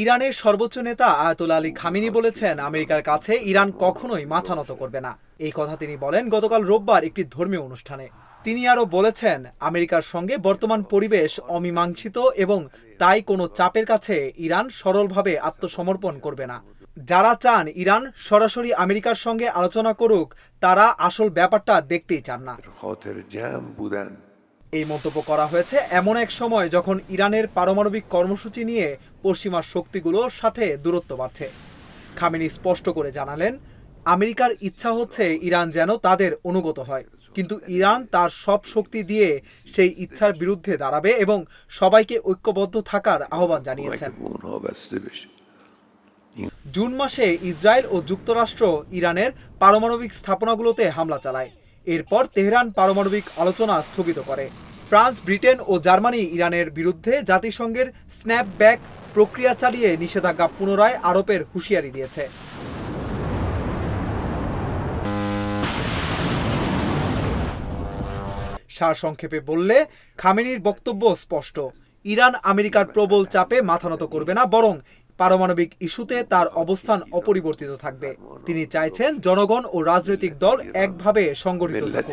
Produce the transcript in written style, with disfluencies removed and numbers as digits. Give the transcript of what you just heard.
ইরানের সর্বোচ্চ নেতা আয়াতুল্লাহ আলী খামেনি বলেছেন, আমেরিকার কাছে ইরান কখনোই মাথা নত করবে না। এই কথা তিনি বলেন গতকাল রোববার একটি ধর্মীয় অনুষ্ঠানে। তিনি আরও বলেছেন, আমেরিকার সঙ্গে বর্তমান পরিবেশ অমীমাংসিত এবং তাই কোনো চাপের কাছে ইরান সরলভাবে আত্মসমর্পণ করবে না। যারা চান ইরান সরাসরি আমেরিকার সঙ্গে আলোচনা করুক, তারা আসল ব্যাপারটা দেখতেই চান না। এই মন্তব্য করা হয়েছে এমন এক সময় যখন ইরানের পারমাণবিক কর্মসূচি নিয়ে পশ্চিমা শক্তিগুলোর সাথে দূরত্ব বাড়ছে। খামেনি স্পষ্ট করে জানালেন, আমেরিকার ইচ্ছা হচ্ছে ইরান যেন তাদের অনুগত হয়, কিন্তু ইরান তার সব শক্তি দিয়ে সেই ইচ্ছার বিরুদ্ধে দাঁড়াবে এবং সবাইকে ঐক্যবদ্ধ থাকার আহ্বান জানিয়েছেন। জুন মাসে ইসরায়েল ও যুক্তরাষ্ট্র ইরানের পারমাণবিক স্থাপনাগুলোতে হামলা চালায়। এরপর তেহরান পারমাণবিক আলোচনা স্থগিত করে। ফ্রান্স, ব্রিটেন ও জার্মানি ইরানের বিরুদ্ধে জাতিসংঘের স্ন্যাপব্যাক প্রক্রিয়া চালিয়ে নিষেধাজ্ঞা পুনরায় আরোপের হুঁশিয়ারি দিয়েছে। সারসংক্ষেপে বললে, খামেনির বক্তব্য স্পষ্ট, ইরান আমেরিকার প্রবল চাপে মাথা নত করবে না, বরং পারমাণবিক ইস্যুতে তার অবস্থান অপরিবর্তিত থাকবে। তিনি চাইছেন জনগণ ও রাজনৈতিক দল একভাবে সংগঠিত থাকুক।